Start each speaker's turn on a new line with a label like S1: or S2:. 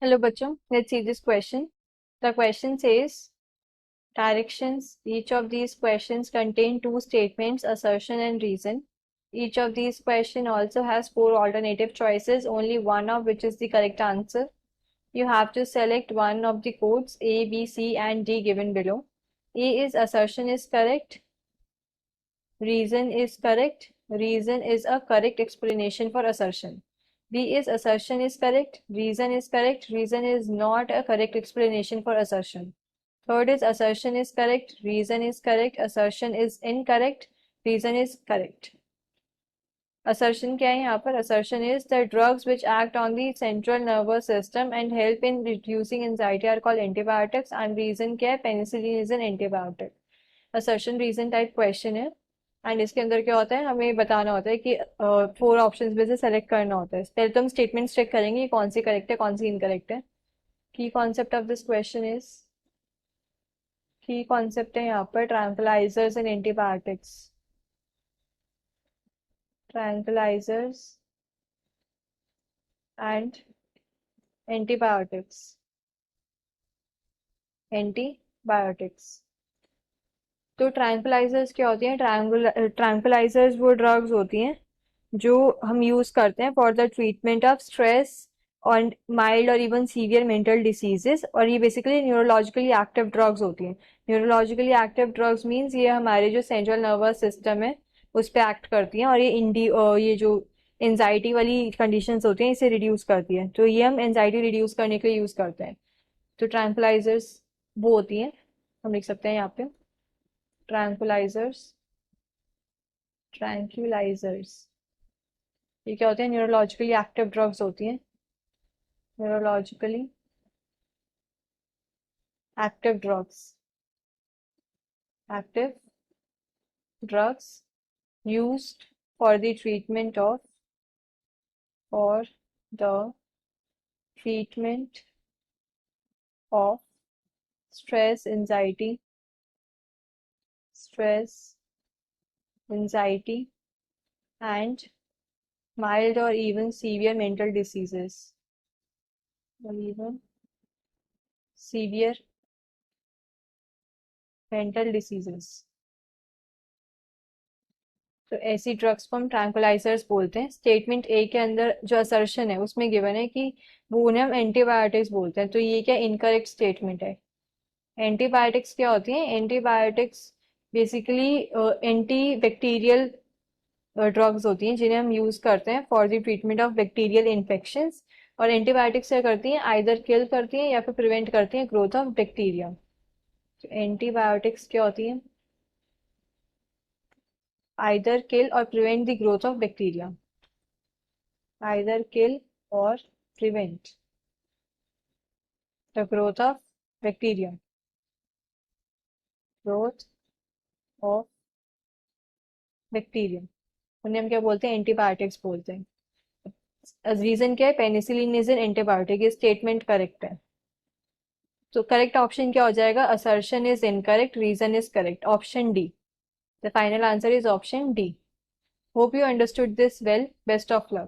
S1: Hello, bachon. Let's see this question. The question says directions. Each of these questions contain two statements, assertion and reason. Each of these questions also has four alternative choices, only one of which is the correct answer. You have to select one of the codes A, B, C and D given below. A is assertion is correct. Reason is correct. Reason is a correct explanation for assertion. B is assertion is correct. Reason is correct. Reason is not a correct explanation for assertion. Third is assertion is correct. Reason is correct. Assertion is incorrect. Reason is correct. Assertion क्या है यहाँ पर? Assertion is the drugs which act on the central nervous system and help in reducing anxiety are called antibiotics. And reason क्या है? Penicillin is an antibiotic. Assertion reason type question है. And इसके अंदर क्या होता है, हमें बताना होता है कि फोर ऑप्शंस में से सेलेक्ट करना होता है. पहले तो हम स्टेटमेंट्स चेक करेंगे कौन सी करेक्ट है कौन सी इनकरेक्ट है. की concept of this question is, की कॉन्सेप्ट है यहाँ पर tranquillisers and antibiotics. Tranquillisers and antibiotics. Antibiotics. तो ट्रैंक्विलाइजर्स क्या होती हैं? ट्रैंक्विलाइजर्स वो ड्रग्स होती हैं जो हम यूज करते हैं for the treatment of stress और माइल्ड और इवन सीवियर मेंटल डिसीजेस. और ये बेसिकली न्यूरोलॉजिकली एक्टिव ड्रग्स होती हैं. न्यूरोलॉजिकली एक्टिव ड्रग्स मींस ये हमारे जो सेंट्रल नर्वस सिस्टम है उस पर एक्ट करती हैं और ये जो एंजाइटी वाली कंडीशंस होती हैं इसे रिड्यूस करती है. तो ये हम एंजाइटी रिड्यूस करने के लिए यूज करते हैं. तो ट्रैंक्विलाइजर्स वो होती हैं, हम लिख सकते हैं यहाँ पे ट्रैंक्विलाइजर्स. ये क्या होते हैं? न्यूरोलॉजिकली एक्टिव ड्रग्स होती हैं. Neurologically active drugs used for the treatment of stress, anxiety and mild or even severe mental diseases. Or even severe mental diseases. तो ऐसी ड्रग्स को हम ट्रैंक्विलाइजर्स बोलते हैं. स्टेटमेंट ए के अंदर जो असर्शन है उसमें गिवन है कि वो उन्हें हम एंटीबायोटिक्स बोलते हैं. तो ये क्या इनकरेक्ट स्टेटमेंट है. एंटीबायोटिक्स क्या होती हैं? Antibiotics basically anti bacterial drugs होती हैं जिन्हें हम यूज करते हैं for the treatment of bacterial infections. और एंटीबायोटिक्स क्या करती हैं? आइदर किल करती हैं या फिर प्रिवेंट करती हैं ग्रोथ ऑफ बैक्टीरिया. तो एंटीबायोटिक्स क्या होती हैं? either kill or prevent the growth of bacteria. Either kill or prevent the growth of bacteria. Growth of bacteria. उन्हें हम क्या बोलते हैं? एंटीबायोटिक्स बोलते हैं. रीजन क्या है? Penicillin is an antibiotic. ये स्टेटमेंट करेक्ट है. तो करेक्ट ऑप्शन क्या हो जाएगा? Assertion is incorrect, reason is correct. Option D. The final answer is option D. Hope you understood this well. Best of luck.